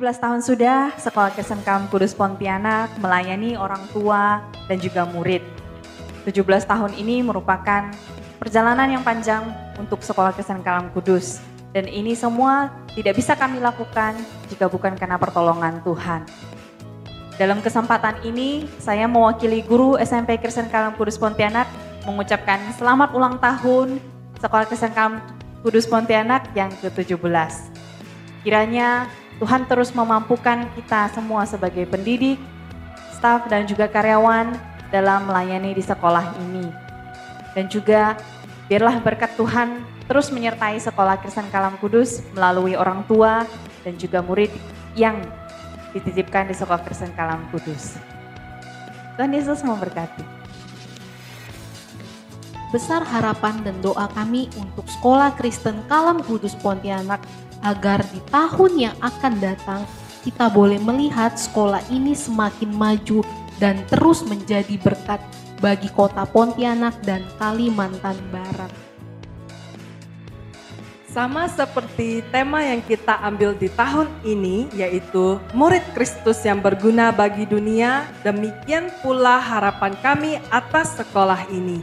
17 tahun sudah Sekolah Kristen Kalam Kudus Pontianak melayani orang tua dan juga murid. 17 tahun ini merupakan perjalanan yang panjang untuk Sekolah Kristen Kalam Kudus. Dan ini semua tidak bisa kami lakukan jika bukan karena pertolongan Tuhan. Dalam kesempatan ini, saya mewakili guru SMP Kristen Kalam Kudus Pontianak mengucapkan selamat ulang tahun Sekolah Kristen Kalam Kudus Pontianak yang ke-17. Kiranya Tuhan terus memampukan kita semua sebagai pendidik, staf dan juga karyawan dalam melayani di sekolah ini. Dan juga biarlah berkat Tuhan terus menyertai Sekolah Kristen Kalam Kudus melalui orang tua dan juga murid yang dititipkan di Sekolah Kristen Kalam Kudus. Tuhan Yesus memberkati. Besar harapan dan doa kami untuk Sekolah Kristen Kalam Kudus Pontianak agar di tahun yang akan datang kita boleh melihat sekolah ini semakin maju dan terus menjadi berkat bagi kota Pontianak dan Kalimantan Barat. Sama seperti tema yang kita ambil di tahun ini, yaitu murid Kristus yang berguna bagi dunia, demikian pula harapan kami atas sekolah ini.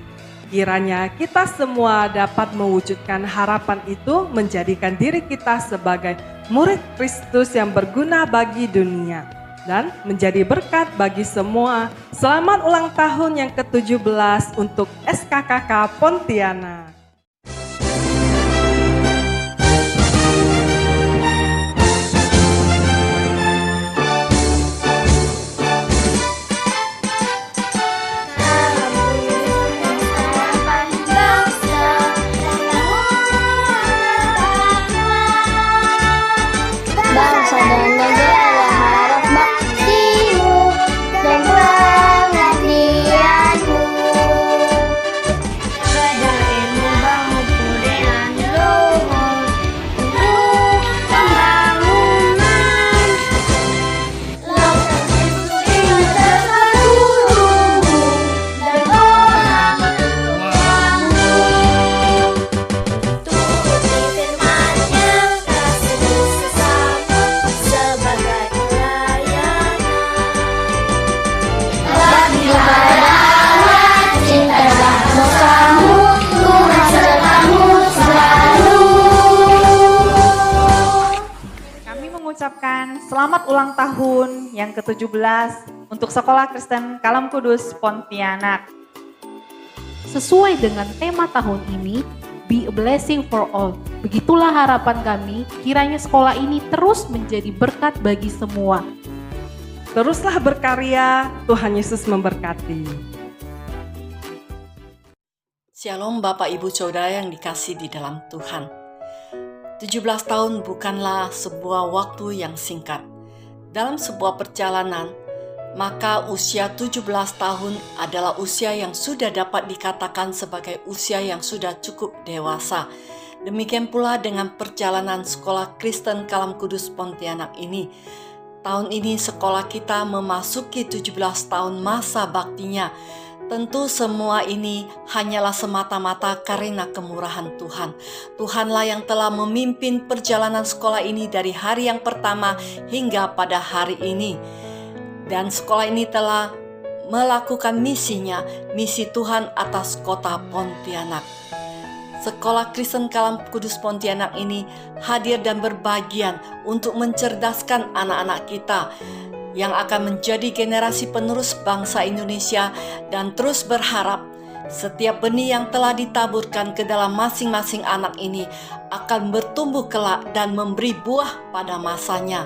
Kiranya kita semua dapat mewujudkan harapan itu, menjadikan diri kita sebagai murid Kristus yang berguna bagi dunia dan menjadi berkat bagi semua. Selamat ulang tahun yang ke-17 untuk SKKK Pontianak. Mengucapkan selamat ulang tahun yang ke-17 untuk Sekolah Kristen Kalam Kudus Pontianak. Sesuai dengan tema tahun ini, Be a Blessing for All. Begitulah harapan kami, kiranya sekolah ini terus menjadi berkat bagi semua. Teruslah berkarya, Tuhan Yesus memberkati. Shalom Bapak Ibu Saudara yang dikasih di dalam Tuhan. 17 tahun bukanlah sebuah waktu yang singkat. Dalam sebuah perjalanan, maka usia 17 tahun adalah usia yang sudah dapat dikatakan sebagai usia yang sudah cukup dewasa. Demikian pula dengan perjalanan Sekolah Kristen Kalam Kudus Pontianak ini. Tahun ini sekolah kita memasuki 17 tahun masa baktinya. Tentu semua ini hanyalah semata-mata karena kemurahan Tuhan. Tuhanlah yang telah memimpin perjalanan sekolah ini dari hari yang pertama hingga pada hari ini. Dan sekolah ini telah melakukan misinya, misi Tuhan atas kota Pontianak. Sekolah Kristen Kalam Kudus Pontianak ini hadir dan berbagian untuk mencerdaskan anak-anak kita yang akan menjadi generasi penerus bangsa Indonesia, dan terus berharap setiap benih yang telah ditaburkan ke dalam masing-masing anak ini akan bertumbuh kelak dan memberi buah pada masanya.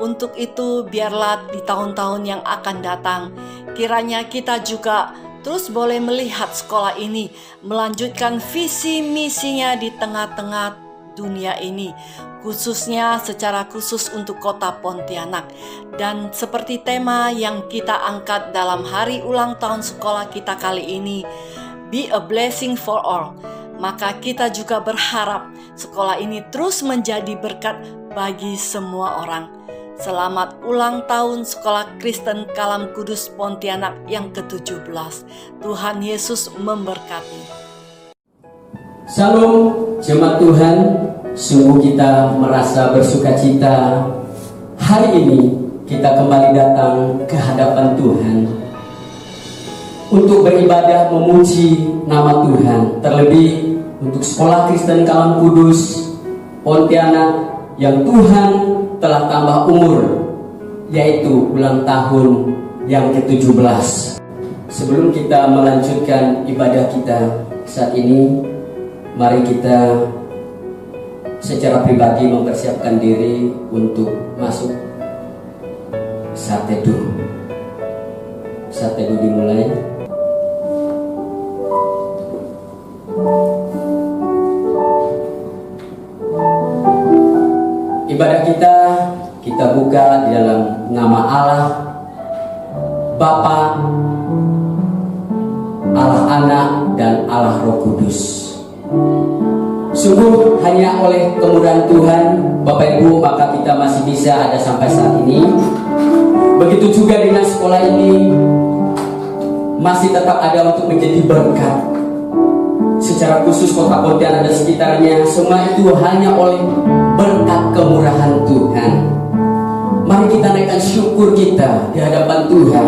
Untuk itu biarlah di tahun-tahun yang akan datang, kiranya kita juga terus boleh melihat sekolah ini melanjutkan visi misinya di tengah-tengah dunia ini, khususnya secara khusus untuk kota Pontianak. Dan seperti tema yang kita angkat dalam hari ulang tahun sekolah kita kali ini, Be a Blessing for All, maka kita juga berharap sekolah ini terus menjadi berkat bagi semua orang. Selamat ulang tahun Sekolah Kristen Kalam Kudus Pontianak yang ke-17. Tuhan Yesus memberkati. Shalom, jemaat Tuhan. Sungguh kita merasa bersuka cita Hari ini kita kembali datang ke hadapan Tuhan untuk beribadah memuji nama Tuhan. Terlebih untuk Sekolah Kristen Kalam Kudus Pontianak yang Tuhan telah tambah umur, yaitu ulang tahun yang ke-17. Sebelum kita melanjutkan ibadah kita saat ini, mari kita secara pribadi mempersiapkan diri untuk masuk saat teduh. Saat teduh dimulai. Ibadah kita buka di dalam nama Allah Bapa, Allah Anak, dan Allah Roh Kudus. Sungguh hanya oleh kemurahan Tuhan, Bapak Ibu, maka kita masih bisa ada sampai saat ini. Begitu juga dengan sekolah ini masih tetap ada untuk menjadi berkat. Secara khusus Kota Pontianak dan sekitarnya, semua itu hanya oleh berkat kemurahan Tuhan. Mari kita naikkan syukur kita di hadapan Tuhan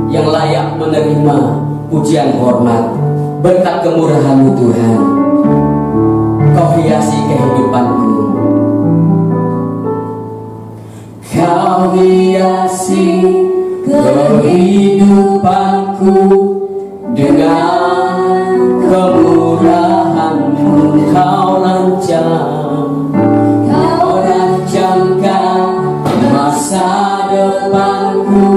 yang layak menerima pujian hormat. Berkat kemurahan-Mu Tuhan, Kau hiasi kehidupanku. Kau hiasi kehidupanku dengan kemurahan-Mu. Kau rancangkan masa depanku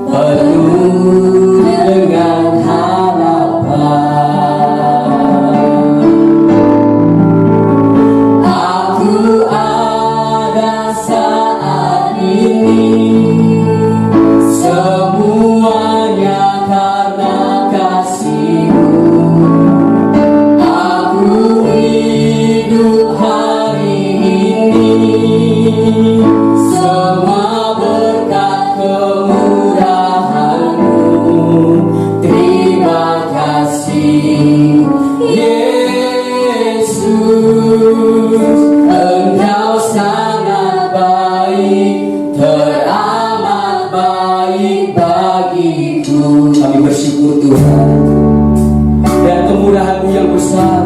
penuh dengan harapan. Aku ada saat ini, semuanya karena kasih-Mu. Aku hidup hari ini, semua berkat kemurahan-Mu. Terima kasih Yesus, Engkau sangat baik, teramat baik bagiku. Kami bersyukur Tuhan, dan kemurahan-Mu yang besar,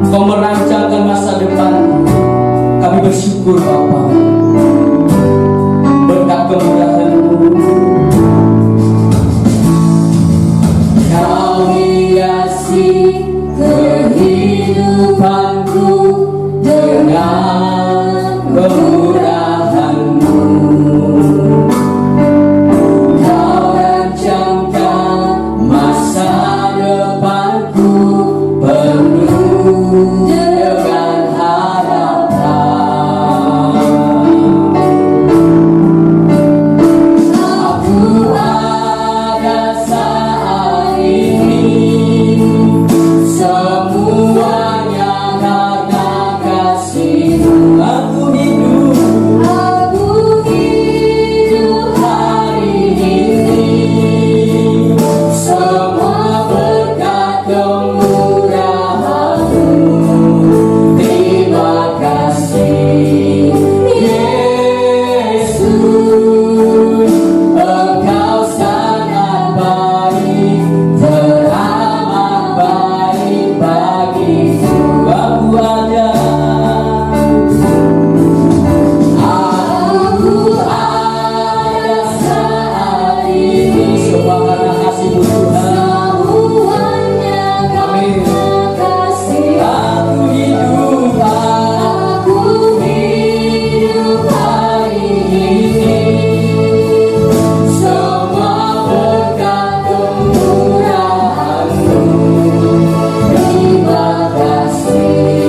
Kau merancangkan masa depan. Kami bersyukur Bapa, berkat kemurahan-Mu. Kau hiasi kehidupanku dengan kemurahan-Mu. Kau rancangkan masa depanku penuh dengan harapan. Aku ada saat ini, semuanya karena kasih-Mu. Aku hidup hari ini, semua berkat kemurahan-Mu. Terima kasih Yesus, Engkau sangat baik, teramat baik bagiku. Aku ada saat ini, semua karena kasih-Mu Tuhan. Amin. Aku hidup hari ini, semua berkat kemurahan-Mu. Terima kasih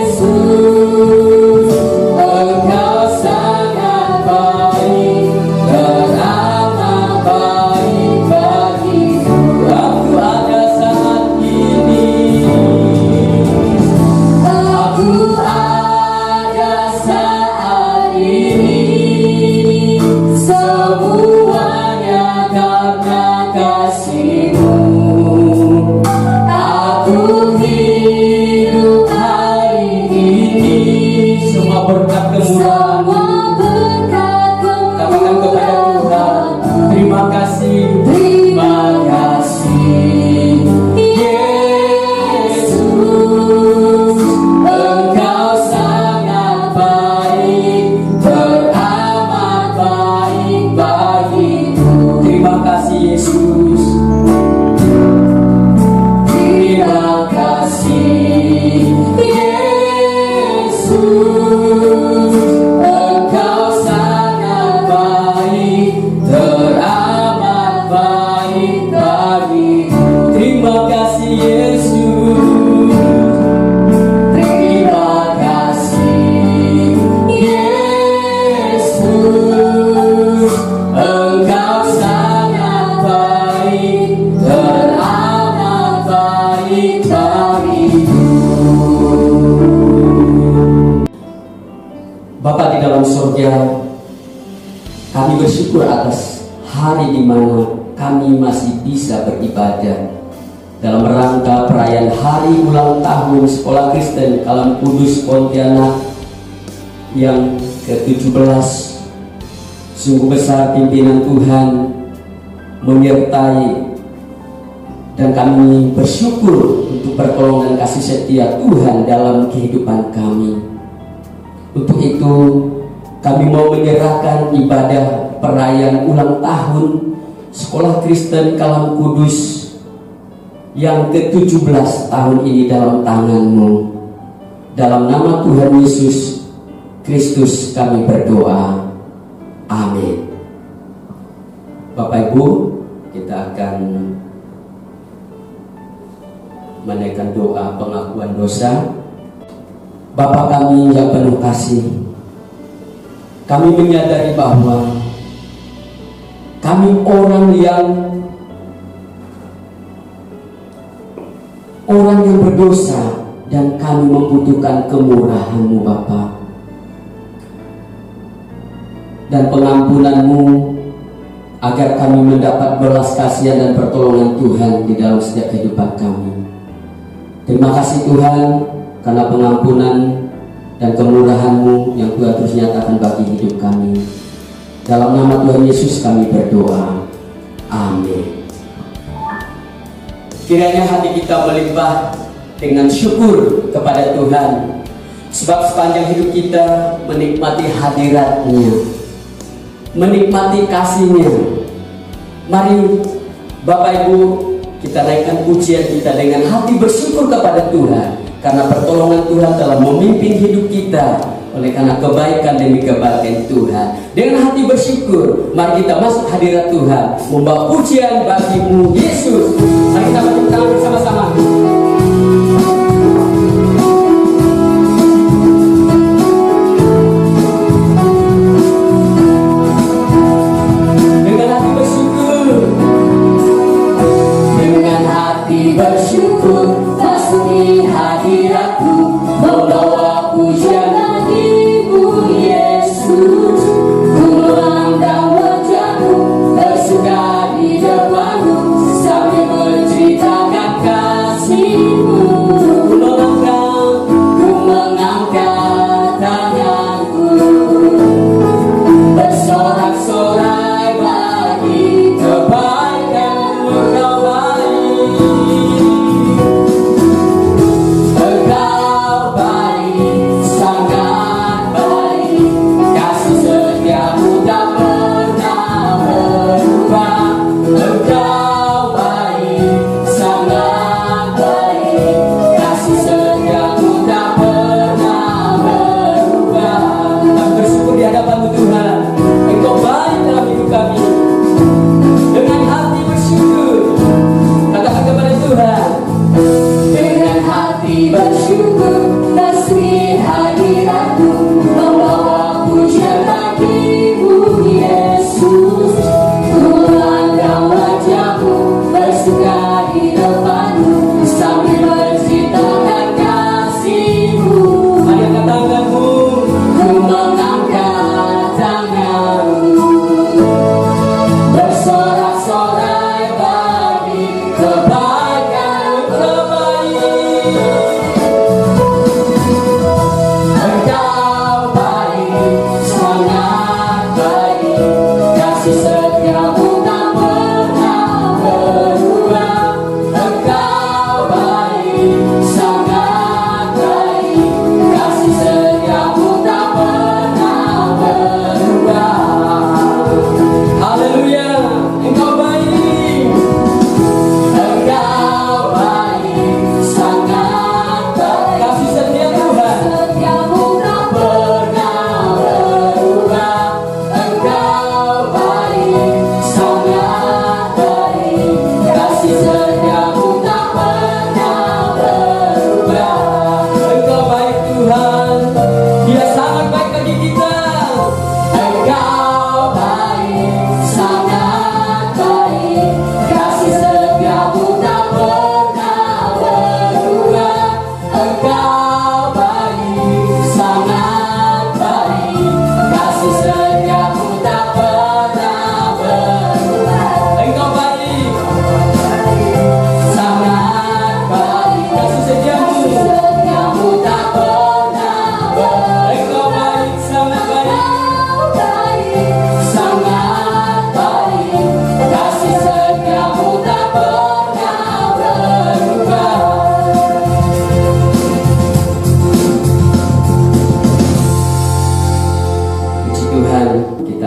Yesus, Engkau sangat baik, teramat baik bagiku. Aku ada saat ini, aku ada saat ini, semuanya karena kasih-Mu. Aku hidup hari ini, semua berkat kemurahan kasih, terima kasih Yesus, Engkau sangat baik, teramat baik bagiku. Terima kasih Yesus, terima kasih Yesus, Engkau sangat baik, teramat baik bagiku. Terima kasih Yesus, terima kasih Yesus, Engkau sangat baik, teramat baik bagiku. Bapa di dalam surga, kami bersyukur atas hari di mana kami masih bisa beribadah dalam rangka perayaan hari ulang tahun Sekolah Kristen Kalam Kudus Pontianak yang ke-17. Sungguh besar pimpinan Tuhan menyertai, dan kami bersyukur untuk pertolongan kasih setia Tuhan dalam kehidupan kami. Untuk itu kami mau menyerahkan ibadah perayaan ulang tahun Sekolah Kristen Kalam Kudus yang ke-17 tahun ini dalam tangan-Mu. Dalam nama Tuhan Yesus Kristus kami berdoa. Amin. Bapak Ibu, kita akan menaikkan doa pengakuan dosa. Bapa kami yang penuh kasih, kami menyadari bahwa kami orang yang berdosa, dan kami membutuhkan kemurahan-Mu Bapa dan pengampunan-Mu, agar kami mendapat belas kasihan dan pertolongan Tuhan di dalam setiap kehidupan kami. Terima kasih Tuhan karena pengampunan dan kemurahan-Mu yang Tuhan terus nyatakan bagi hidup kami. Dalam nama Tuhan Yesus kami berdoa. Amin. Kiranya hati kita melimpah dengan syukur kepada Tuhan, sebab sepanjang hidup kita menikmati hadirat-Nya, menikmati kasih-Nya. Mari Bapak Ibu, kita naikkan pujian kita dengan hati bersyukur kepada Tuhan, karena pertolongan Tuhan telah memimpin hidup kita, oleh karena kebaikan demi kebaikan Tuhan. Dengan hati bersyukur, mari kita masuk hadirat Tuhan, membawa pujian bagi-Mu Yesus. Mari kita bertepuk tangan bersama-sama. Dengan hati bersyukur, dengan hati bersyukur, masuki hadirat-Mu, membawa pujian bagi-Mu Yesus. Ku memandang wajah-Mu, bersuka di depan-Mu, sambil menceritakan kasih.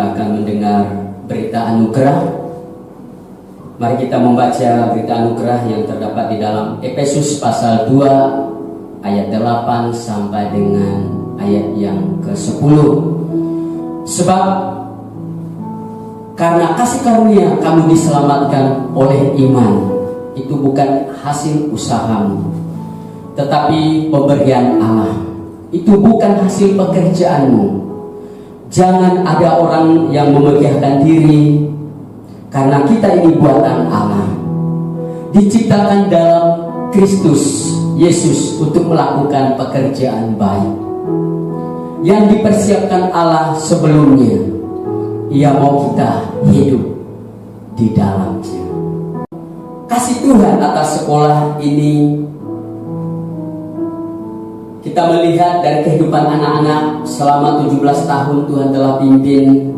kita akan mendengar berita anugerah. Mari kita membaca berita anugerah yang terdapat di dalam Efesus pasal 2 ayat 8 sampai dengan ayat yang ke-10. Sebab karena kasih karunia kamu diselamatkan oleh iman. Itu bukan hasil usahamu, tetapi pemberian Allah. Itu bukan hasil pekerjaanmu. Jangan ada orang yang memegahkan diri, karena kita ini buatan Allah, diciptakan dalam Kristus Yesus untuk melakukan pekerjaan baik yang dipersiapkan Allah sebelumnya. Ia mau kita hidup di dalamnya. Kasih Tuhan atas sekolah ini, kita melihat dari kehidupan anak-anak selama 17 tahun Tuhan telah pimpin.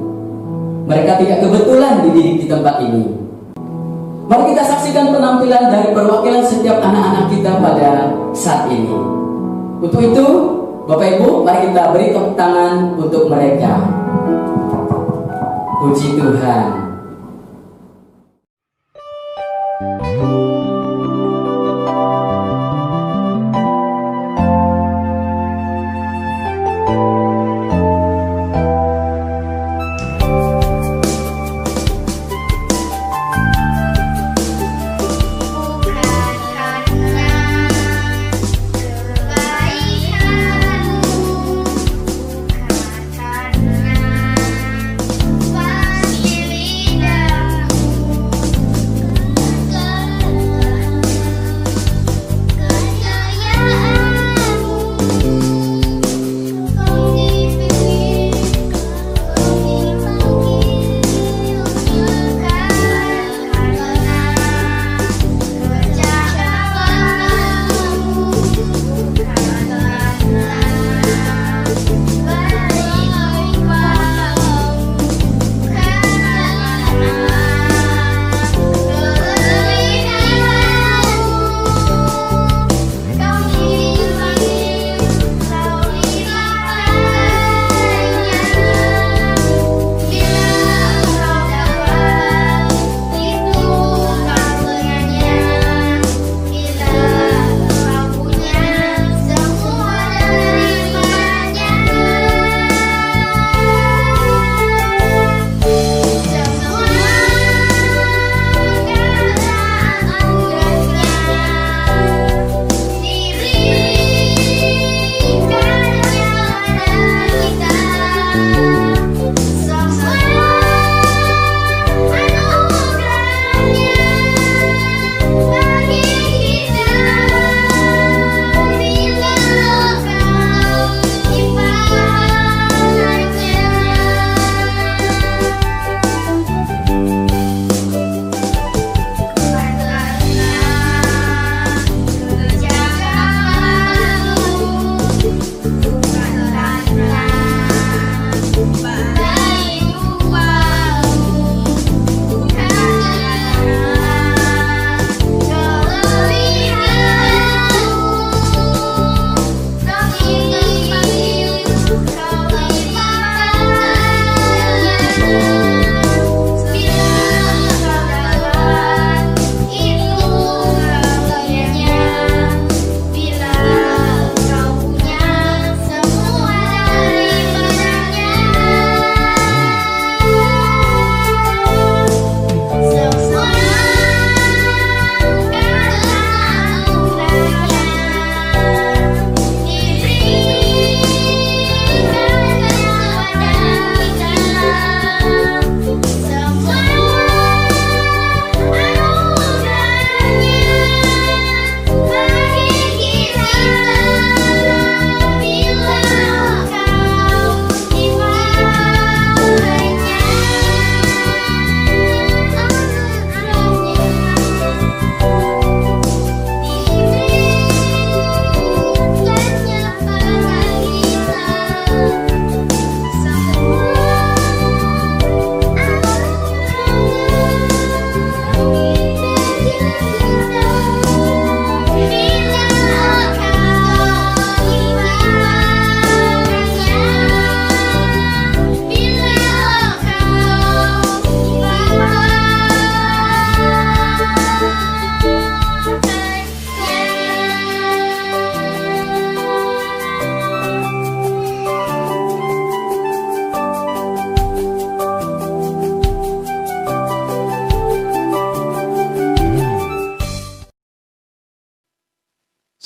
Mereka tidak kebetulan dididik di tempat ini. Mari kita saksikan penampilan dari perwakilan setiap anak-anak kita pada saat ini. Untuk itu, Bapak Ibu, mari kita beri tepuk tangan untuk mereka. Puji Tuhan. Fasilitas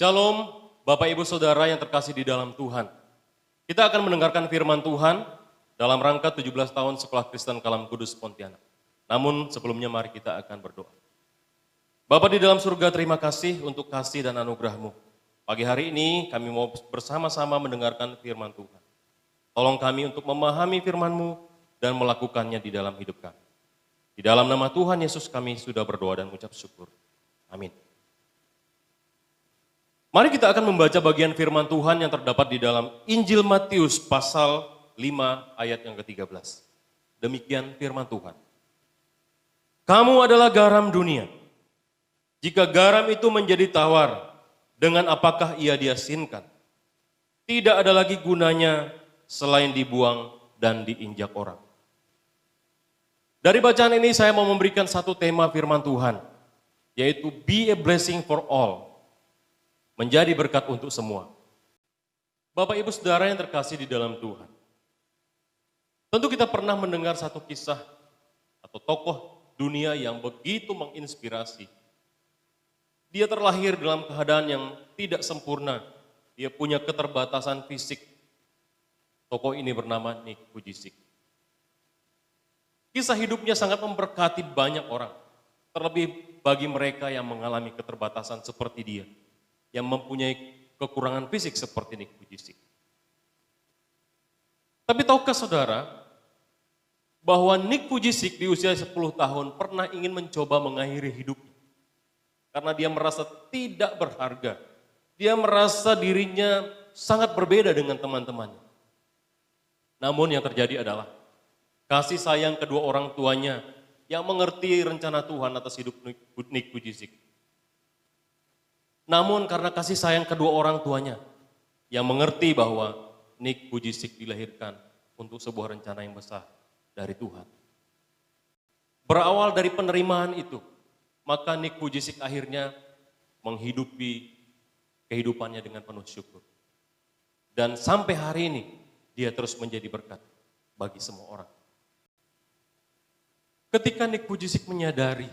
Shalom, Bapak Ibu Saudara yang terkasih di dalam Tuhan. Kita akan mendengarkan firman Tuhan dalam rangka 17 tahun Sekolah Kristen Kalam Kudus Pontianak. Namun sebelumnya mari kita akan berdoa. Bapa di dalam surga, terima kasih untuk kasih dan anugerah-Mu. Pagi hari ini kami mau bersama-sama mendengarkan firman Tuhan. Tolong kami untuk memahami firman-Mu dan melakukannya di dalam hidup kami. Di dalam nama Tuhan Yesus kami sudah berdoa dan mengucap syukur. Amin. Mari kita akan membaca bagian firman Tuhan yang terdapat di dalam Injil Matius pasal 5 ayat yang ke-13. Demikian firman Tuhan. Kamu adalah garam dunia. Jika garam itu menjadi tawar, dengan apakah ia diasinkan? Tidak ada lagi gunanya selain dibuang dan diinjak orang. Dari bacaan ini saya mau memberikan satu tema firman Tuhan, yaitu be a blessing for all. Menjadi berkat untuk semua. Bapak Ibu Saudara yang terkasih di dalam Tuhan. Tentu kita pernah mendengar satu kisah atau tokoh dunia yang begitu menginspirasi. Dia terlahir dalam keadaan yang tidak sempurna. Dia punya keterbatasan fisik. Tokoh ini bernama Nick Vujicic. Kisah hidupnya sangat memberkati banyak orang. Terlebih bagi mereka yang mengalami keterbatasan seperti dia, yang mempunyai kekurangan fisik seperti Nick Vujicic. Tapi tahukah saudara, bahwa Nick Vujicic di usia 10 tahun pernah ingin mencoba mengakhiri hidupnya. Karena dia merasa tidak berharga. Dia merasa dirinya sangat berbeda dengan teman-temannya. Namun yang terjadi adalah kasih sayang kedua orang tuanya yang mengerti rencana Tuhan atas hidup Nick Vujicic. Namun karena kasih sayang kedua orang tuanya yang mengerti bahwa Nick Vujicic dilahirkan untuk sebuah rencana yang besar dari Tuhan. Berawal dari penerimaan itu, maka Nick Vujicic akhirnya menghidupi kehidupannya dengan penuh syukur. Dan sampai hari ini dia terus menjadi berkat bagi semua orang. Ketika Nick Vujicic menyadari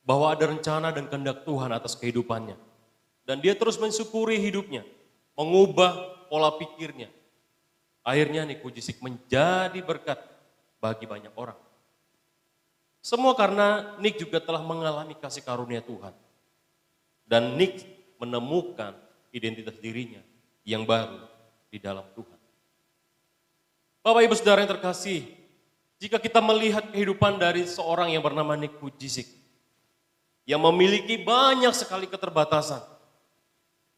bahwa ada rencana dan kehendak Tuhan atas kehidupannya. Dan dia terus mensyukuri hidupnya, mengubah pola pikirnya. Akhirnya Nick Vujicic menjadi berkat bagi banyak orang. Semua karena Nick juga telah mengalami kasih karunia Tuhan. Dan Nick menemukan identitas dirinya yang baru di dalam Tuhan. Bapak Ibu Saudara yang terkasih, jika kita melihat kehidupan dari seorang yang bernama Nick Vujicic, yang memiliki banyak sekali keterbatasan,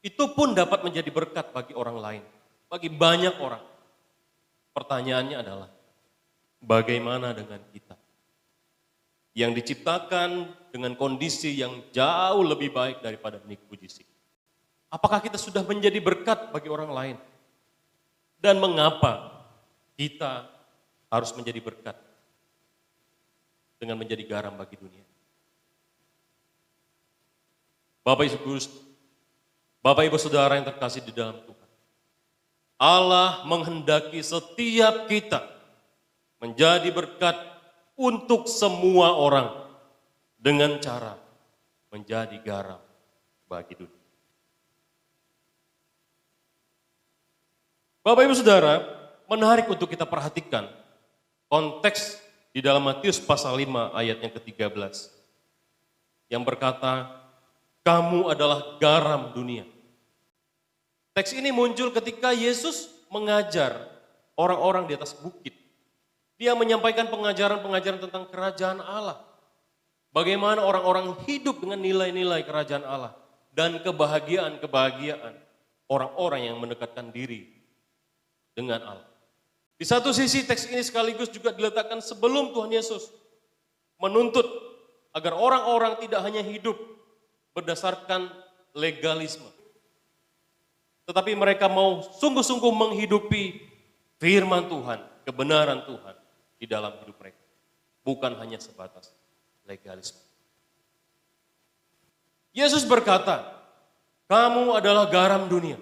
itu pun dapat menjadi berkat bagi orang lain, bagi banyak orang. Pertanyaannya adalah, bagaimana dengan kita? Yang diciptakan dengan kondisi yang jauh lebih baik daripada Nick Vujicic. Apakah kita sudah menjadi berkat bagi orang lain? Dan mengapa kita harus menjadi berkat dengan menjadi garam bagi dunia? Bapak Ibu Saudara yang terkasih di dalam Tuhan. Allah menghendaki setiap kita menjadi berkat untuk semua orang dengan cara menjadi garam bagi dunia. Bapak Ibu Saudara, menarik untuk kita perhatikan konteks di dalam Matius pasal 5 ayat yang ke-13 yang berkata, kamu adalah garam dunia. Teks ini muncul ketika Yesus mengajar orang-orang di atas bukit. Dia menyampaikan pengajaran-pengajaran tentang kerajaan Allah. Bagaimana orang-orang hidup dengan nilai-nilai kerajaan Allah. Dan kebahagiaan-kebahagiaan orang-orang yang mendekatkan diri dengan Allah. Di satu sisi teks ini sekaligus juga diletakkan sebelum Tuhan Yesus menuntut agar orang-orang tidak hanya hidup berdasarkan legalisme. Tetapi mereka mau sungguh-sungguh menghidupi firman Tuhan, kebenaran Tuhan di dalam hidup mereka. Bukan hanya sebatas legalisme. Yesus berkata, kamu adalah garam dunia.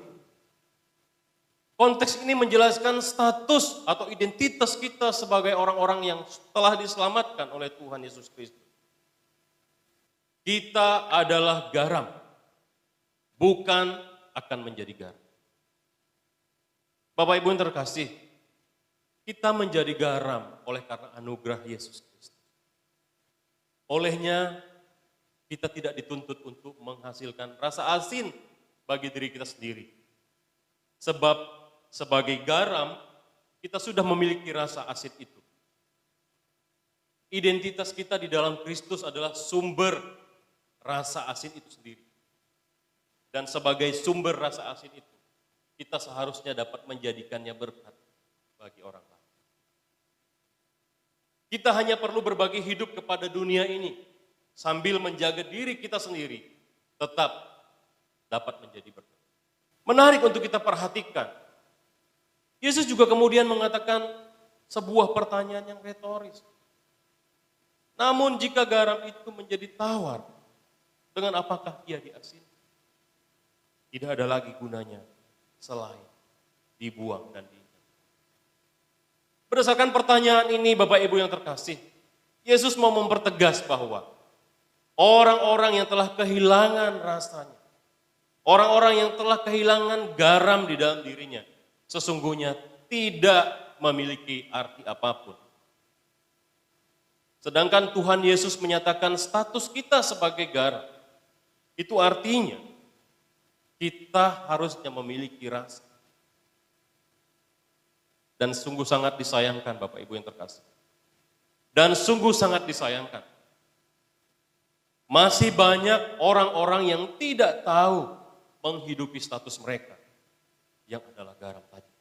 Konteks ini menjelaskan status atau identitas kita sebagai orang-orang yang telah diselamatkan oleh Tuhan Yesus Kristus. Kita adalah garam. bukan akan menjadi garam. Bapak Ibu yang terkasih, kita menjadi garam oleh karena anugerah Yesus Kristus. Olehnya kita tidak dituntut untuk menghasilkan rasa asin bagi diri kita sendiri. Sebab sebagai garam, kita sudah memiliki rasa asin itu. Identitas kita di dalam Kristus adalah sumber rasa asin itu sendiri. Dan sebagai sumber rasa asin itu, kita seharusnya dapat menjadikannya berkat bagi orang lain. Kita hanya perlu berbagi hidup kepada dunia ini, sambil menjaga diri kita sendiri, tetap dapat menjadi berkat. Menarik untuk kita perhatikan. Yesus juga kemudian mengatakan sebuah pertanyaan yang retoris. Namun jika garam itu menjadi tawar, dengan apakah ia diasinkan? Tidak ada lagi gunanya selain dibuang dan diingat. Berdasarkan pertanyaan ini, Bapak Ibu yang terkasih, Yesus mau mempertegas bahwa orang-orang yang telah kehilangan rasanya, orang-orang yang telah kehilangan garam di dalam dirinya, sesungguhnya tidak memiliki arti apapun. Sedangkan Tuhan Yesus menyatakan status kita sebagai garam. Itu artinya kita harusnya memiliki rasa. Dan sungguh sangat disayangkan Bapak Ibu yang terkasih. Dan sungguh sangat disayangkan. Masih banyak orang-orang yang tidak tahu menghidupi status mereka yang adalah garam tadi.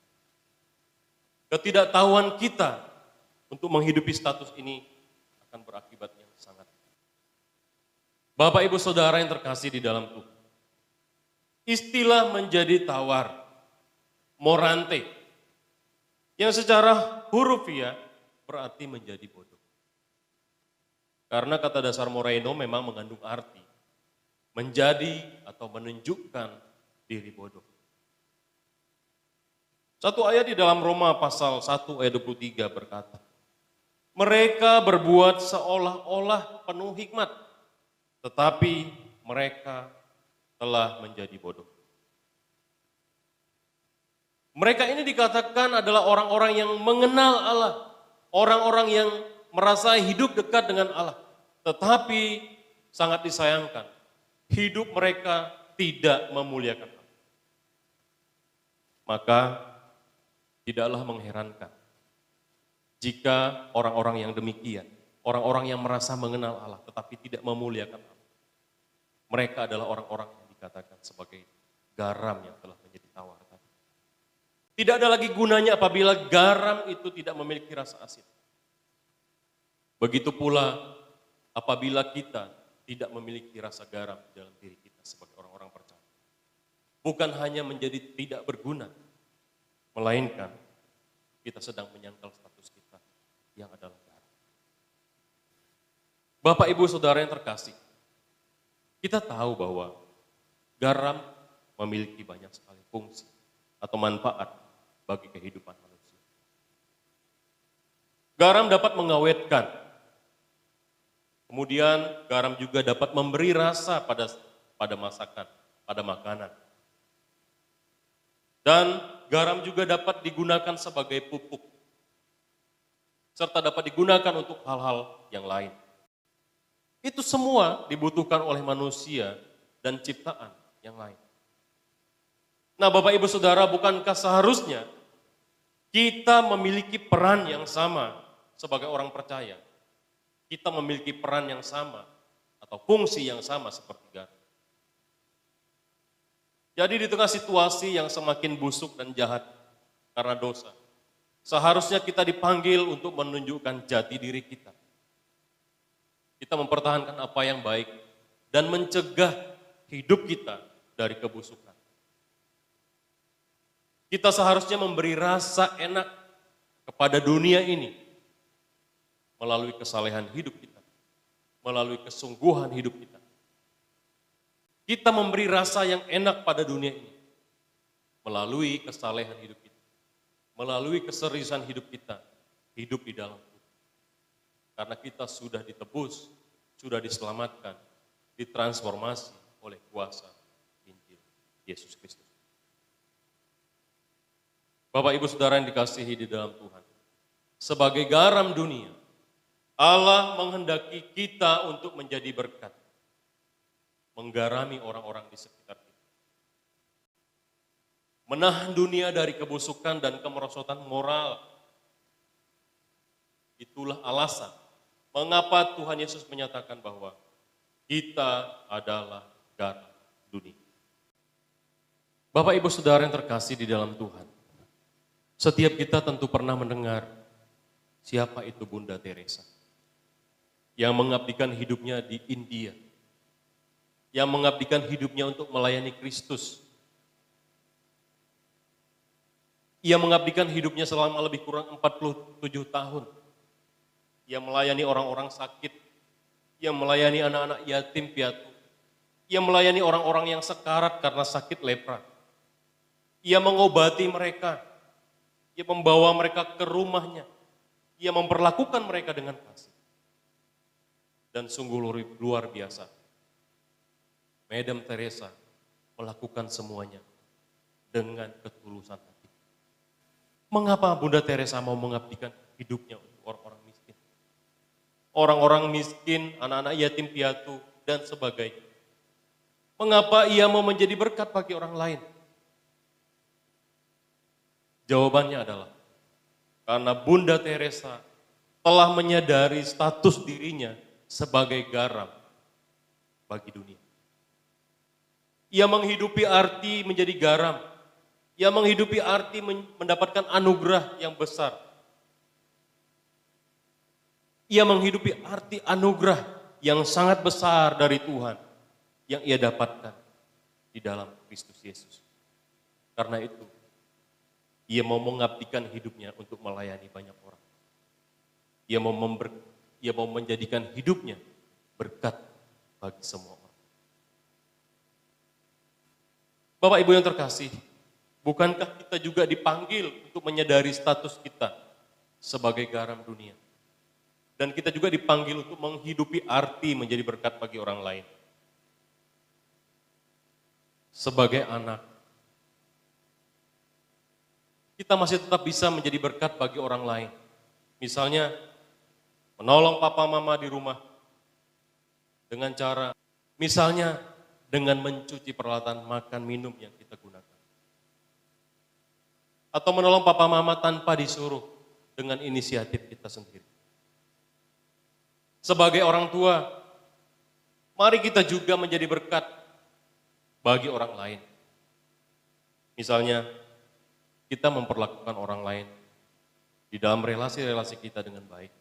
Ketidaktahuan kita untuk menghidupi status ini akan berakibat yang sangat. Bapak Ibu Saudara yang terkasih di dalam Tuhan. Istilah menjadi tawar, morante, yang secara hurufiah berarti menjadi bodoh. Karena kata dasar moraino memang mengandung arti menjadi atau menunjukkan diri bodoh. Satu ayat di dalam Roma pasal 1 ayat 23 berkata, mereka berbuat seolah-olah penuh hikmat, tetapi mereka telah menjadi bodoh. Mereka ini dikatakan adalah orang-orang yang mengenal Allah, orang-orang yang merasa hidup dekat dengan Allah. Tetapi sangat disayangkan, hidup mereka tidak memuliakan Allah. Maka tidaklah mengherankan jika orang-orang yang demikian, orang-orang yang merasa mengenal Allah tetapi tidak memuliakan Allah, mereka adalah orang-orang yang dikatakan sebagai garam yang telah menjadi tawar. Tidak ada lagi gunanya apabila garam itu tidak memiliki rasa asin. Begitu pula apabila kita tidak memiliki rasa garam di dalam diri kita sebagai orang-orang percaya. Bukan hanya menjadi tidak berguna, melainkan kita sedang menyangkal status kita yang adalah garam. Bapak, Ibu, Saudara yang terkasih, kita tahu bahwa garam memiliki banyak sekali fungsi atau manfaat bagi kehidupan manusia. Garam dapat mengawetkan. Kemudian garam juga dapat memberi rasa pada masakan, pada makanan. Dan garam juga dapat digunakan sebagai pupuk. Serta dapat digunakan untuk hal-hal yang lain. Itu semua dibutuhkan oleh manusia dan ciptaan yang lain. Nah, Bapak Ibu Saudara, bukankah seharusnya kita memiliki peran yang sama sebagai orang percaya? Kita memiliki peran yang sama atau fungsi yang sama seperti garam. Jadi di tengah situasi yang semakin busuk dan jahat karena dosa, seharusnya kita dipanggil untuk menunjukkan jati diri kita. Kita mempertahankan apa yang baik dan mencegah hidup kita dari kebusukan. Kita seharusnya memberi rasa enak kepada dunia ini melalui kesalehan hidup kita, melalui kesungguhan hidup kita. Kita memberi rasa yang enak pada dunia ini melalui kesalehan hidup kita, melalui keseriusan hidup kita, hidup di dalam Tuhan. Karena kita sudah ditebus, sudah diselamatkan, ditransformasi oleh kuasa Injil. Yesus Kristus. Bapak Ibu Saudara yang dikasihi di dalam Tuhan, sebagai garam dunia, Allah menghendaki kita untuk menjadi berkat, menggarami orang-orang di sekitar kita. Menahan dunia dari kebusukan dan kemerosotan moral. Itulah alasan mengapa Tuhan Yesus menyatakan bahwa kita adalah garam dunia. Bapak Ibu Saudara yang terkasih di dalam Tuhan, setiap kita tentu pernah mendengar siapa itu Bunda Teresa yang mengabdikan hidupnya di India, yang mengabdikan hidupnya untuk melayani Kristus. Ia mengabdikan hidupnya selama lebih kurang 47 tahun. Ia melayani orang-orang sakit, ia melayani anak-anak yatim piatu, ia melayani orang-orang yang sekarat karena sakit lepra. Ia mengobati mereka, ia membawa mereka ke rumahnya, ia memperlakukan mereka dengan kasih. Dan sungguh luar biasa, Madam Teresa melakukan semuanya dengan ketulusan hati. Mengapa Bunda Teresa mau mengabdikan hidupnya untuk orang-orang miskin? Orang-orang miskin, anak-anak yatim piatu, dan sebagainya. Mengapa ia mau menjadi berkat bagi orang lain? Jawabannya adalah, karena Bunda Teresa telah menyadari status dirinya sebagai garam bagi dunia. Ia menghidupi arti menjadi garam. Ia menghidupi arti mendapatkan anugerah yang besar. Ia menghidupi arti anugerah yang sangat besar dari Tuhan yang ia dapatkan di dalam Kristus Yesus. Karena itu, ia mau mengabdikan hidupnya untuk melayani banyak orang. Ia mau menjadikan hidupnya berkat bagi semua orang. Bapak Ibu yang terkasih, bukankah kita juga dipanggil untuk menyadari status kita sebagai garam dunia? Dan kita juga dipanggil untuk menghidupi arti menjadi berkat bagi orang lain. Sebagai anak, kita masih tetap bisa menjadi berkat bagi orang lain. Misalnya, menolong papa mama di rumah dengan cara, misalnya dengan mencuci peralatan makan minum yang kita gunakan. Atau menolong papa mama tanpa disuruh dengan inisiatif kita sendiri. Sebagai orang tua, mari kita juga menjadi berkat bagi orang lain. Misalnya, kita memperlakukan orang lain di dalam relasi-relasi kita dengan baik.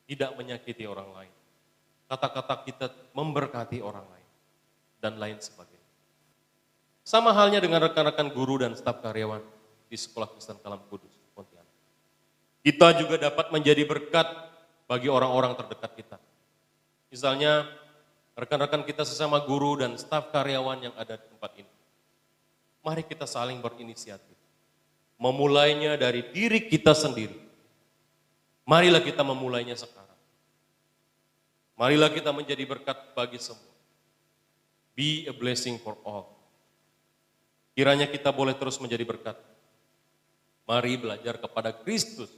Tidak menyakiti orang lain. Kata-kata kita memberkati orang lain. Dan lain sebagainya. Sama halnya dengan rekan-rekan guru dan staf karyawan di Sekolah Kristen Kalam Kudus, Pontianak. Kita juga dapat menjadi berkat bagi orang-orang terdekat kita. Misalnya, rekan-rekan kita sesama guru dan staf karyawan yang ada di tempat ini. Mari kita saling berinisiatif. Memulainya dari diri kita sendiri. Marilah kita memulainya sekarang. Marilah kita menjadi berkat bagi semua. Be a blessing for all. Kiranya kita boleh terus menjadi berkat. Mari belajar kepada Kristus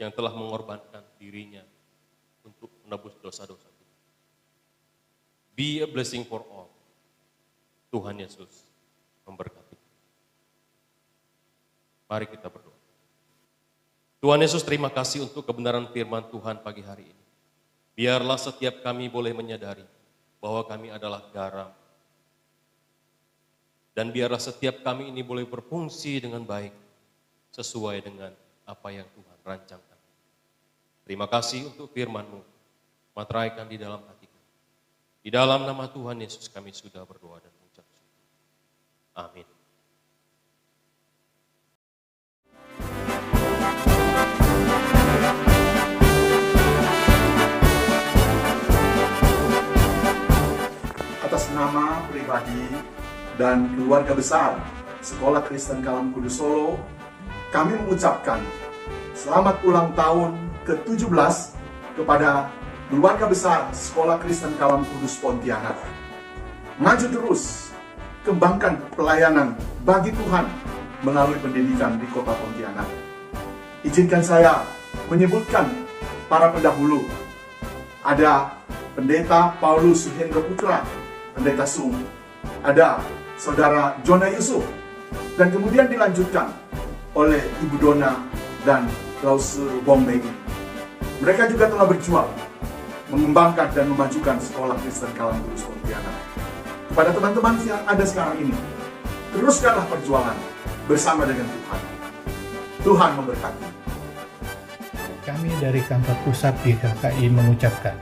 yang telah mengorbankan dirinya untuk menebus dosa-dosa kita. Be a blessing for all. Tuhan Yesus memberkati. Mari kita berdoa. Tuhan Yesus, terima kasih untuk kebenaran firman Tuhan pagi hari ini. Biarlah setiap kami boleh menyadari bahwa kami adalah garam. Dan biarlah setiap kami ini boleh berfungsi dengan baik, sesuai dengan apa yang Tuhan rancangkan. Terima kasih untuk firman-Mu, materaikan di dalam hati kami. Di dalam nama Tuhan Yesus kami sudah berdoa dan mengucap syukur. Amin. Atas nama pribadi dan keluarga besar Sekolah Kristen Kalam Kudus Solo, kami mengucapkan selamat ulang tahun ke-17 kepada keluarga besar Sekolah Kristen Kalam Kudus Pontianak. Maju terus kembangkan pelayanan bagi Tuhan melalui pendidikan di Kota Pontianak. Izinkan saya menyebutkan para pendahulu. Ada Pendeta Paulus Suhendra Putra, Pendeta Sung. Ada Saudara Jona Yusuf. Dan kemudian dilanjutkan oleh Ibu Dona dan Lause Bombay. Mereka juga telah berjuang mengembangkan dan memajukan Sekolah Kristen Kalam Kudus Pontianak. Kepada teman-teman yang ada sekarang ini, teruskanlah perjuangan bersama dengan Tuhan. Tuhan memberkati. Kami dari kantor pusat GKKI mengucapkan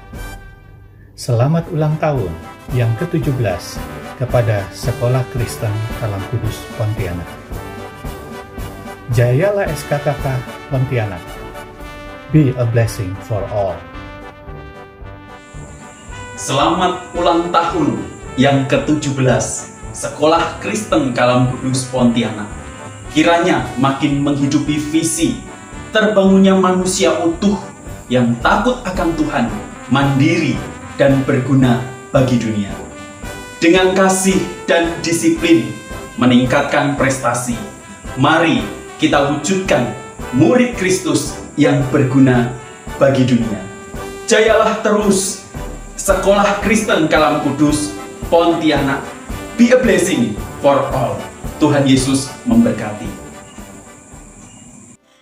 selamat ulang tahun yang ke-17 kepada Sekolah Kristen Kalam Kudus Pontianak. Jayalah SKKK Pontianak. Be a blessing for all. Selamat ulang tahun yang ke-17 Sekolah Kristen Kalam Kudus Pontianak. Kiranya makin menghidupi visi terbangunnya manusia utuh yang takut akan Tuhan, mandiri dan berguna bagi dunia. Dengan kasih dan disiplin meningkatkan prestasi, mari kita wujudkan murid Kristus yang berguna bagi dunia. Jayalah terus Sekolah Kristen Kalam Kudus Pontianak. Be a blessing for all. Tuhan Yesus memberkati.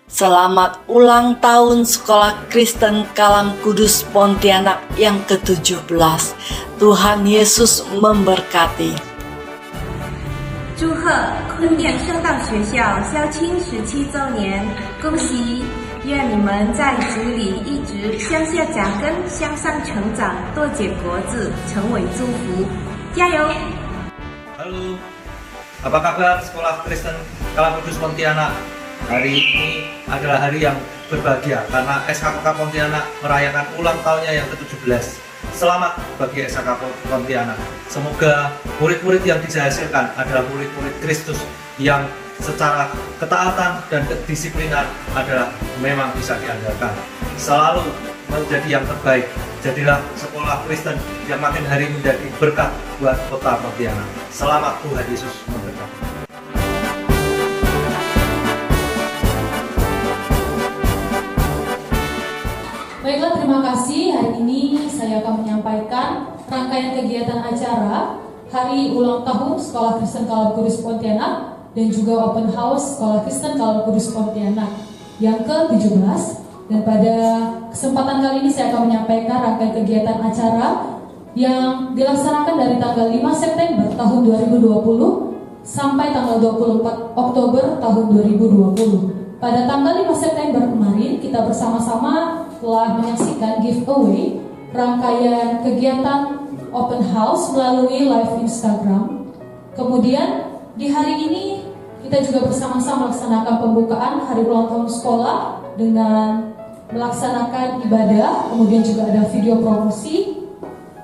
Selamat ulang tahun Sekolah Kristen Kalam Kudus Pontianak yang ke-17. Tuhan Yesus memberkati. 祝贺坤甸圣道学校校庆17周年，恭喜！愿你们在主里一直向下扎根，向上成长，多结果子，成为祝福。加油！ Halo, apa kabar Sekolah Kristen Kalam Kudus Pontianak? Hari ini adalah hari yang berbahagia karena SKKK Pontianak merayakan ulang tahunnya yang ke-17. Selamat bagi SKKK Pontianak. Semoga murid-murid yang dihasilkan adalah murid-murid Kristus yang secara ketaatan dan kedisiplinan adalah memang bisa diandalkan. Selalu menjadi yang terbaik. Jadilah sekolah Kristen yang makin hari menjadi berkat buat kota Pontianak. Selamat, Tuhan Yesus memberkati. Baiklah, terima kasih. Hari ini saya akan menyampaikan rangkaian kegiatan acara Hari Ulang Tahun Sekolah Kristen Kalam Kudus Pontianak dan juga Open House Sekolah Kristen Kalam Kudus Pontianak yang ke-17. Dan pada kesempatan kali ini saya akan menyampaikan rangkaian kegiatan acara yang dilaksanakan dari tanggal 5 September tahun 2020 sampai tanggal 24 Oktober tahun 2020. Pada tanggal 5 September kemarin kita bersama-sama telah menyaksikan giveaway rangkaian kegiatan open house melalui live Instagram. Kemudian di hari ini kita juga bersama-sama melaksanakan pembukaan hari ulang tahun sekolah dengan melaksanakan ibadah, kemudian juga ada video promosi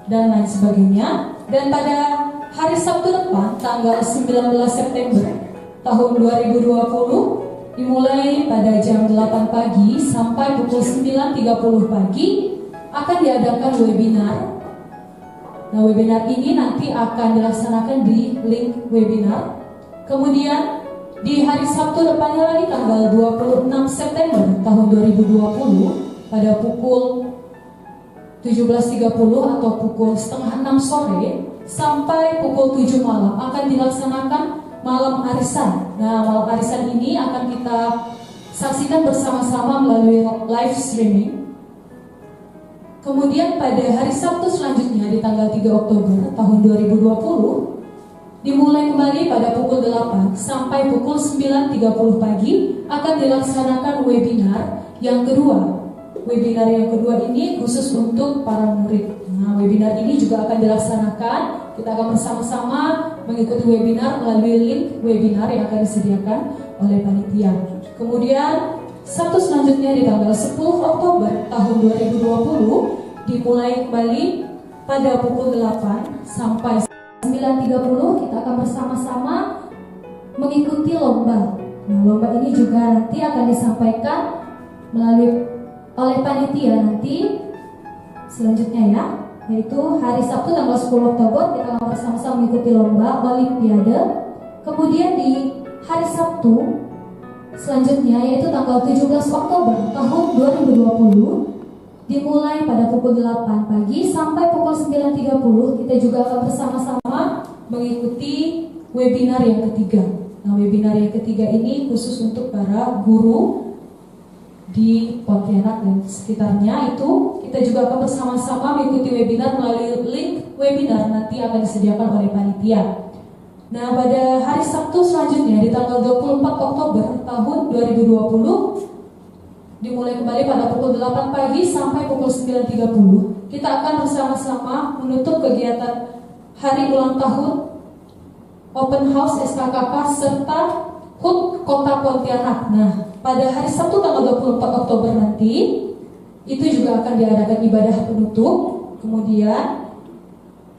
dan lain sebagainya. Dan pada hari Sabtu depan tanggal 19 September tahun 2020 dimulai pada jam 8 pagi sampai pukul 9.30 pagi akan diadakan webinar. Nah, webinar ini nanti akan dilaksanakan di link webinar. Kemudian di hari Sabtu depannya lagi tanggal 26 September tahun 2020 pada pukul 17.30 atau pukul setengah 6 sore sampai pukul 7 malam akan dilaksanakan malam arisan. Nah, malam arisan ini akan kita saksikan bersama-sama melalui live streaming. Kemudian pada hari Sabtu selanjutnya di tanggal 3 Oktober tahun 2020 dimulai kembali pada pukul 8 sampai pukul 9.30 pagi akan dilaksanakan webinar yang kedua. Webinar yang kedua ini khusus untuk para murid. Nah, webinar ini juga akan dilaksanakan. Kita akan bersama-sama mengikuti webinar melalui link webinar yang akan disediakan oleh panitia. Kemudian Sabtu selanjutnya di tanggal 10 Oktober tahun 2020 dimulai kembali pada pukul 8 sampai 9.30 kita akan bersama-sama mengikuti lomba. Nah, lomba ini juga nanti akan disampaikan oleh panitia nanti selanjutnya ya. yaitu hari Sabtu tanggal 10 Oktober kita akan bersama-sama mengikuti lomba Olimpiade. Kemudian di hari Sabtu selanjutnya yaitu tanggal 17 Oktober tahun 2020 dimulai pada pukul 8 pagi sampai pukul 9.30 kita juga akan bersama-sama mengikuti webinar yang ketiga. Nah, webinar yang ketiga ini khusus untuk para guru di Pontianak dan sekitarnya. Itu kita juga akan bersama-sama mengikuti webinar melalui link webinar nanti akan disediakan oleh panitia. Nah, pada hari Sabtu selanjutnya di tanggal 24 Oktober tahun 2020 dimulai kembali pada pukul 8 pagi sampai pukul 9.30 kita akan bersama-sama menutup kegiatan hari ulang tahun Open House SKKK serta HUT Kota Pontianak. Nah, pada hari Sabtu tanggal 24 Oktober nanti itu juga akan diadakan ibadah penutup, kemudian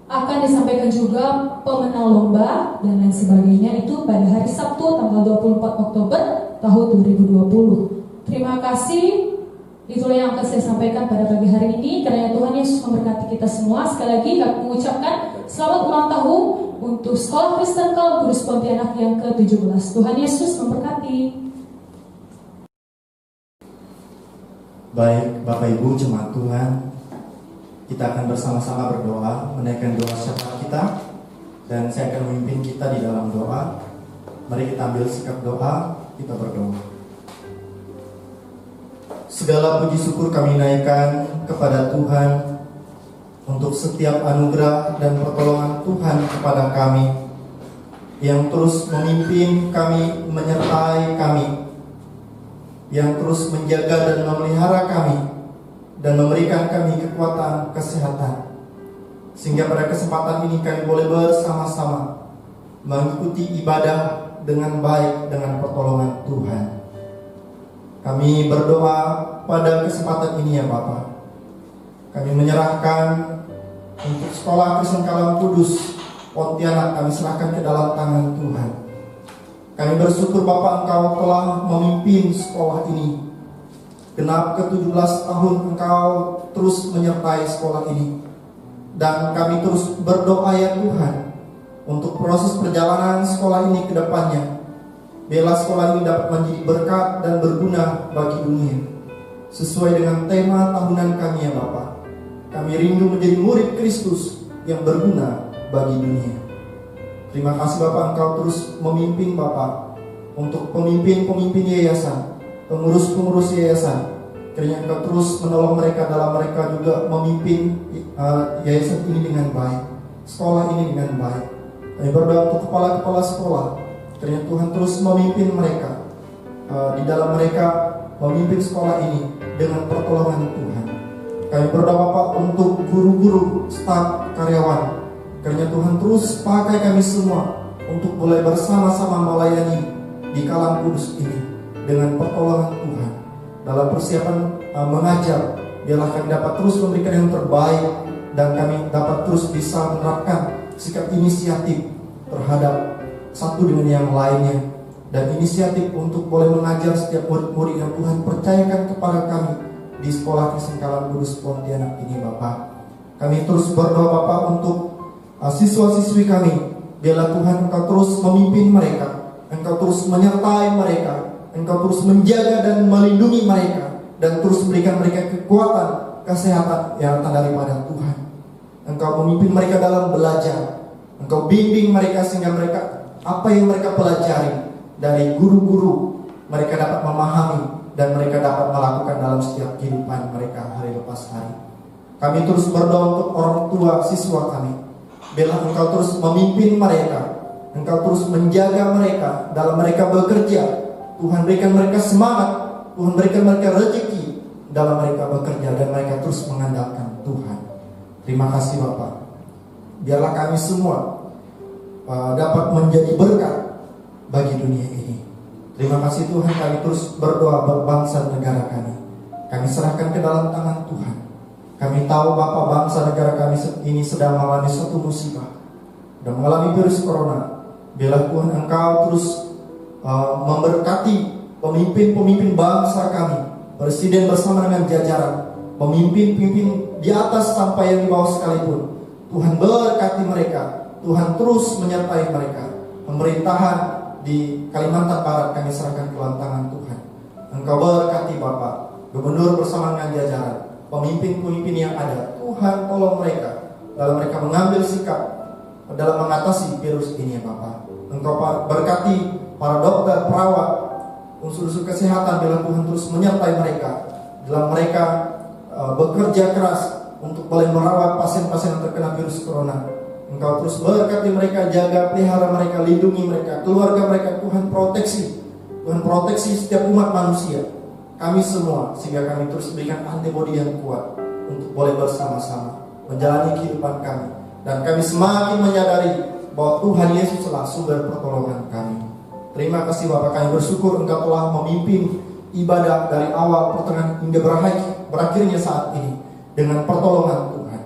akan disampaikan juga pemenang lomba dan lain sebagainya itu pada hari Sabtu tanggal 24 Oktober tahun 2020. Terima kasih. Itulah yang akan saya sampaikan pada pagi hari ini. Kiranya Tuhan Yesus memberkati kita semua. Sekali lagi kami mengucapkan selamat ulang tahun untuk Sekolah Kristen Kalam Kudus Pontianak yang ke-17. Tuhan Yesus memberkati. Baik, Bapak Ibu jemaat Tuhan, kita akan bersama-sama berdoa, menaikkan doa syafaat kita, dan saya akan memimpin kita di dalam doa. Mari kita ambil sikap doa, kita berdoa. Segala puji syukur kami naikkan kepada Tuhan untuk setiap anugerah dan pertolongan Tuhan kepada kami, yang terus memimpin kami, menyertai kami, yang terus menjaga dan memelihara kami, dan memberikan kami kekuatan, kesehatan, sehingga pada kesempatan ini kami boleh bersama-sama mengikuti ibadah dengan baik dengan pertolongan Tuhan. Kami berdoa pada kesempatan ini ya Bapa. Kami menyerahkan untuk Sekolah Kristen Kalam Kudus Pontianak, kami serahkan ke dalam tangan Tuhan. Kami bersyukur Bapa, Engkau telah memimpin sekolah ini. Genap ke-17 tahun Engkau terus menyertai sekolah ini. Dan kami terus berdoa ya Tuhan untuk proses perjalanan sekolah ini ke depannya. Biarlah sekolah ini dapat menjadi berkat dan berguna bagi dunia. Sesuai dengan tema tahunan kami ya Bapa. Kami rindu menjadi murid Kristus yang berguna bagi dunia. Terima kasih Bapa, Engkau terus memimpin Bapa untuk pemimpin-pemimpin yayasan, pengurus-pengurus yayasan. Kiranya Engkau terus menolong mereka dalam mereka juga memimpin yayasan ini dengan baik, sekolah ini dengan baik. Kami berdoa untuk kepala-kepala sekolah. Kiranya Tuhan terus memimpin mereka di dalam mereka memimpin sekolah ini dengan pertolongan Tuhan. Kami berdoa Bapak untuk guru-guru, staf, karyawan. Kiranya Tuhan terus pakai kami semua untuk boleh bersama-sama melayani di Kalam Kudus ini dengan pertolongan Tuhan. Dalam persiapan mengajar, biarlah kami dapat terus memberikan yang terbaik dan kami dapat terus bisa menerapkan sikap inisiatif terhadap satu dengan yang lainnya, dan inisiatif untuk boleh mengajar setiap murid-murid yang Tuhan percayakan kepada kami di Sekolah Kristen Kalam Kudus Pontianak ini Bapak. Kami terus berdoa Bapak untuk siswa-siswi kami. Biarlah Tuhan Engkau terus memimpin mereka, Engkau terus menyertai mereka, Engkau terus menjaga dan melindungi mereka, dan terus berikan mereka kekuatan, kesehatan yang datang daripada Tuhan. Engkau memimpin mereka dalam belajar, Engkau bimbing mereka sehingga mereka apa yang mereka pelajari dari guru-guru mereka dapat memahami dan mereka dapat melakukan dalam setiap kehidupan mereka hari lepas hari. Kami terus berdoa untuk orang tua siswa kami. Biarlah Engkau terus memimpin mereka, Engkau terus menjaga mereka dalam mereka bekerja. Tuhan berikan mereka semangat, Tuhan berikan mereka rezeki dalam mereka bekerja, dan mereka terus mengandalkan Tuhan. Terima kasih Bapak. Biarlah kami semua dapat menjadi berkat bagi dunia ini. Terima kasih Tuhan, kami terus berdoa buat bangsa negara kami. Kami serahkan ke dalam tangan Tuhan. Kami tahu Bapak, bangsa negara kami ini sedang mengalami suatu musibah, sedang mengalami virus corona. Biarlah Tuhan Engkau terus memberkati pemimpin-pemimpin bangsa kami, Presiden bersama dengan jajaran. pemimpin-pemimpin di atas sampai yang di bawah sekalipun. Tuhan berkati mereka, Tuhan terus menyertai mereka. Pemerintahan di Kalimantan Barat kami serahkan ke dalam tangan Tuhan. Engkau berkati Bapak, Gubernur bersama dengan jajaran, pemimpin-pemimpin yang ada. Tuhan tolong mereka dalam mereka mengambil sikap dalam mengatasi virus ini ya Bapak. Engkau berkati para dokter, perawat, unsur-unsur kesehatan, bila Tuhan terus menyertai mereka dalam mereka bekerja keras untuk boleh merawat pasien-pasien yang terkena virus corona. Engkau terus berkati mereka, jaga, pelihara mereka, lindungi mereka, keluarga mereka. Tuhan proteksi setiap umat manusia, kami semua, sehingga kami terus berikan antibodi yang kuat untuk boleh bersama-sama menjalani kehidupan kami. Dan kami semakin menyadari bahwa Tuhan Yesuslah sumber pertolongan kami. Terima kasih Bapak, kami bersyukur Engkau telah memimpin ibadah dari awal, pertengahan hingga berakhirnya saat ini dengan pertolongan Tuhan.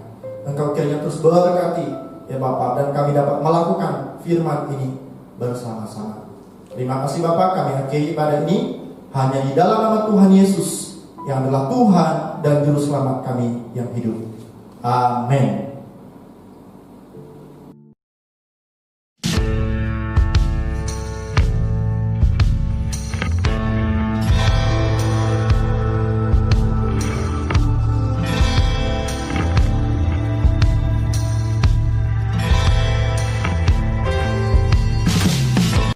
Engkau kiranya terus berkati ya Bapak, dan kami dapat melakukan firman ini bersama-sama. Terima kasih Bapak, kami akhiri ibadah ini hanya di dalam nama Tuhan Yesus yang adalah Tuhan dan Juru Selamat kami yang hidup. Amin.